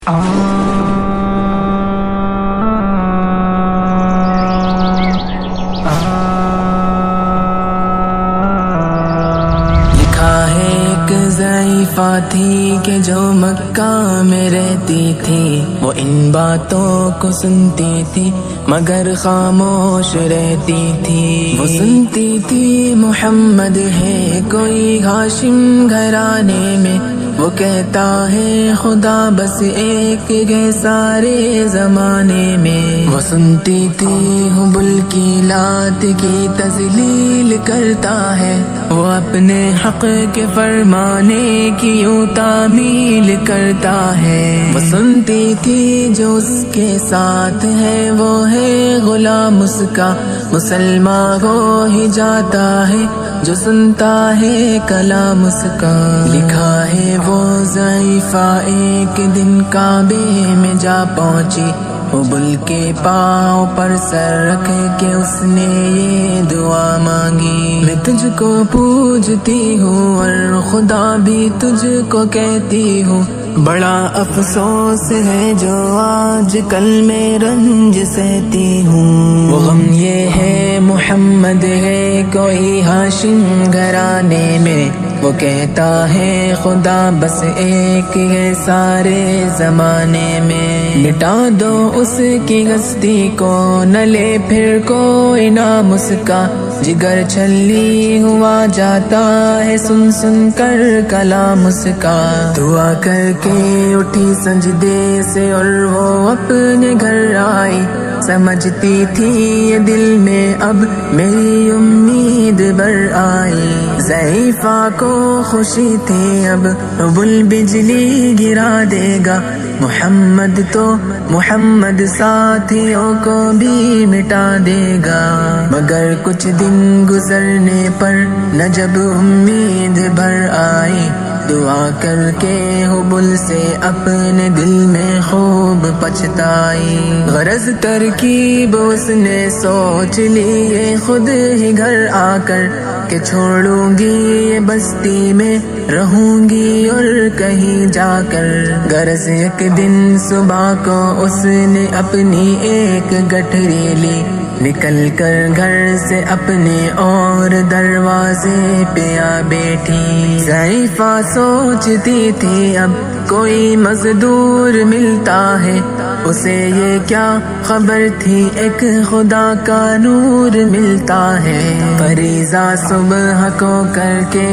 لکھا ہے ایک ضعیفہ تھی کہ جو مکہ میں رہتی تھی، وہ ان باتوں کو سنتی تھی مگر خاموش رہتی تھی۔ وہ سنتی تھی محمد ہے کوئی ہاشم گھرانے میں، وہ کہتا ہے خدا بس ایک ہے سارے زمانے میں۔ وہ سنتی تھی حبل کی لات کی تذلیل کرتا ہے، وہ اپنے حق کے فرمانے کی یوں تعمیل کرتا ہے۔ وہ سنتی تھی جو اس کے ساتھ ہے وہ ہے غلام اس کا، مسلمان ہو ہی جاتا ہے جو سنتا ہے کلام اس کا۔ لکھا ہے وہ ضعیفہ ایک دن کعبے میں جا پہنچی، حبل کے پاؤں پر سر رکھ کے اس نے یہ دعا مانگی، میں تجھ کو پوجتی ہوں اور خدا بھی تجھ کو کہتی ہوں، بڑا افسوس ہے جو آج کل میں رنج سہتی ہوں۔ وہ غم یہ ہے محمد ہے کوئی ہاشم گھرانے میں، وہ کہتا ہے خدا بس ایک ہے سارے زمانے میں۔ مٹا دو اس کی ہستی کو نہ لے پھر کوئی نام اس کا، جگر چھلی ہوا جاتا ہے سن سن کر کلام اس کا۔ دعا کر کے اٹھی سجدے سے اور وہ اپنے گھر آئی، سمجھتی تھی یہ دل میں اب میری امید بر آئی۔ ضعیفہ کو خوشی تھی اب حبل بجلی گرا دے گا، محمد تو محمد ساتھیوں کو بھی مٹا دے گا۔ مگر کچھ دن گزرنے پر نہ جب امید بھر آئی، دعا کر کے حبل سے اپنے دل میں خوب پچھتائی۔ غرض ترکیب اس نے سوچ لی یہ خود ہی گھر آ کر، کہ چھوڑوں گی یہ بستی میں رہوں گی اور کہیں جا کر۔ غرض ایک دن صبح کو اس نے اپنی ایک گٹھری لی، نکل کر گھر سے اپنے اور دروازے پہ آ بیٹھی۔ ضعیفہ سوچتی تھی اب کوئی مزدور ملتا ہے، اسے یہ کیا خبر تھی ایک خدا کا نور ملتا ہے۔ فریضہ صبح کو کر کے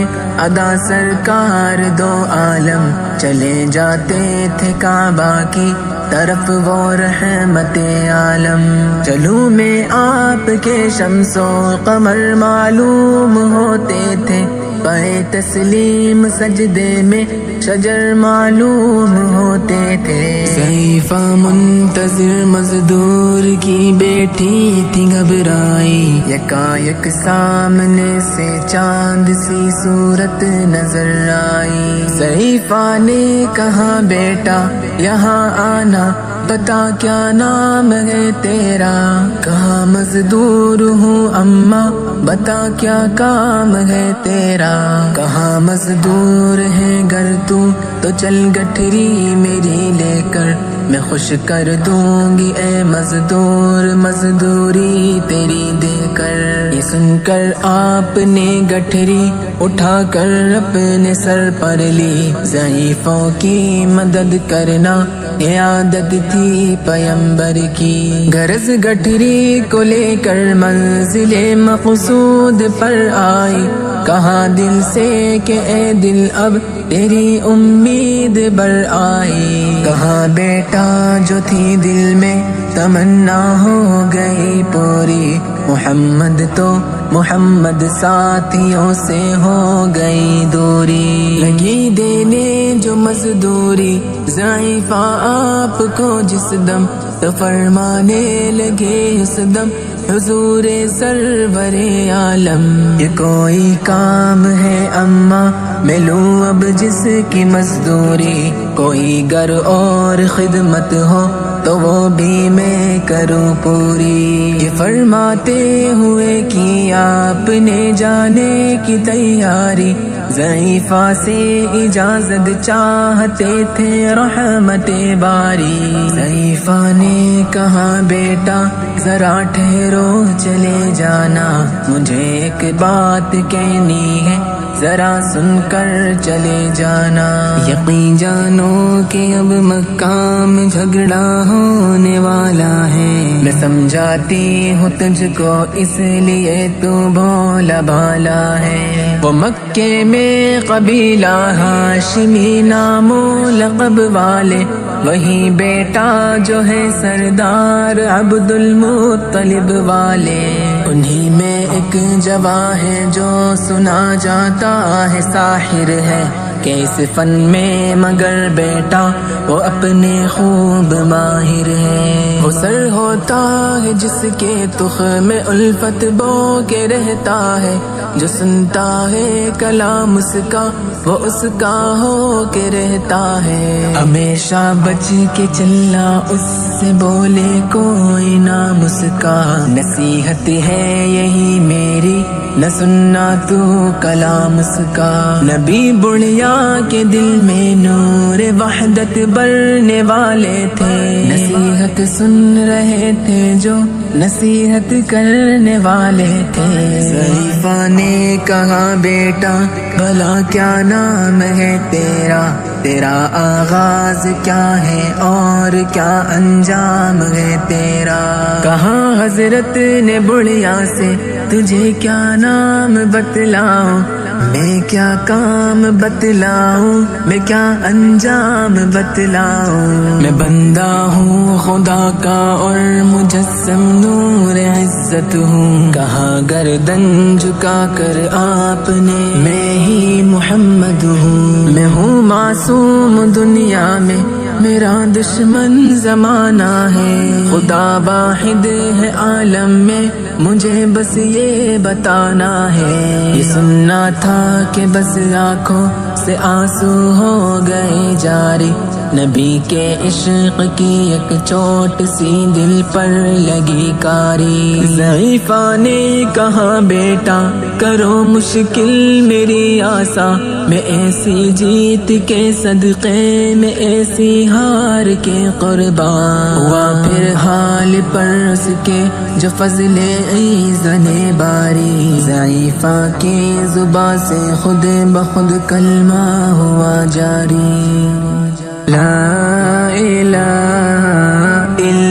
ادا سرکار دو عالم چلے جاتے تھے کعبہ کی طرف وہ رحمت عالم۔ چلوں میں آپ کے شمس و قمر معلوم ہوتے تھے، پائے تسلیم سجدے میں شجر معلوم ہوتے تھے۔ ضعیفہ منتظر مزدور کی بیٹی تھی گھبرائی، یکایک سامنے سے چاند سی صورت نظر آئی۔ ضعیفہ نے کہا بیٹا یہاں آنا، بتا کیا نام ہے تیرا؟ کہا مزدور ہوں اماں، بتا کیا کام ہے تیرا؟ کہا مزدور ہے گر تو چل گٹھری میری لے کر، میں خوش کر دوں گی اے مزدور مزدوری تیری دے کر۔ یہ سن کر آپ نے گٹھری اٹھا کر اپنے سر پر لی، ضعیفوں کی مدد کرنا یہ عادت تھی پیمبر کی۔ غرض گٹھری کو لے کر منزل مقصود پر آئی، کہا دل سے کہ اے دل اب تیری امید بر آئی۔ کہا بیٹا جو تھی دل میں تمنا ہو گئی پوری، محمد تو محمد ساتھیوں سے ہو گئی دوری۔ لگی دینے جو مزدوری ضعیفہ آپ کو جس دم، تو فرمانے لگے اس دم حضور سرور عالم۔ یہ کوئی کام ہے اماں میں لوں اب جس کی مزدوری، کوئی گر اور خدمت ہو تو وہ بھی میں کروں پوری۔ یہ فرماتے ہوئے کی آپ نے جانے کی تیاری، ضعیفہ سے اجازت چاہتے تھے رحمت باری، ضعیفہ نے کہا بیٹا ذرا ٹھہرو چلے جانا، مجھے ایک بات کہنی ہے ذرا سن کر چلے جانا، یقین جانو کہ اب مکہ میں جھگڑا ہونے والا ہے، میں سمجھاتی ہوں تجھ کو اس لیے تو بھولا بھالا ہے، وہ مکے میں قبیلہ ہاشمی نام و لقب والے، وہی بیٹا جو ہے سردار عبد المطلب والے، انہی میں ایک جواں ہے جو سنا جاتا ہے ساحر ہے، کہ اس فن میں مگر بیٹا وہ اپنے خوب ماہر ہے، وہ سر ہوتا ہے جس کے تخم میں الفت بو کے رہتا ہے، جو سنتا ہے کلام اس کا وہ اس کا ہو کے رہتا ہے، ہمیشہ بچ کے چلنا اس سے بولے کوئی نام اس کا، نصیحت ہے یہی میری نہ سننا تو کلام اس کا، نبی بڑھیا کے دل میں نور وحدت بھرنے والے تھے، نصیحت سن رہے تھے جو نصیحت کرنے والے تھے، ضعیفہ نے کہا بیٹا بھلا کیا نام ہے تیرا، تیرا آغاز کیا ہے اور کیا انجام ہے تیرا، کہا حضرت نے بڑھیا سے تجھے کیا نام بتلاؤں، میں کیا کام بتلاؤں، میں کیا انجام بتلاؤں، میں بندہ ہوں خدا کا اور مجسم نور عزت ہوں، کہا گردن جھکا کر آپ نے میں ہی محمد ہوں، میں ہوں معصوم دنیا میں میرا دشمن زمانہ ہے، خدا واحد ہے عالم میں مجھے بس یہ بتانا ہے، یہ سننا تھا کہ بس آنکھوں سے آنسو ہو گئے جاری، نبی کے عشق کی ایک چوٹ سی دل پر لگی کاری، ضعیفہ نے کہا بیٹا کرو مشکل میری آسا، میں ایسی جیت کے صدقے میں ایسی ہار کے قربان، ہوا پھر حال پر اس کے جو فضل ایزن باری، ضعیفہ کی زبان سے خود بخود کلمہ ہوا جاری، لا الہ الا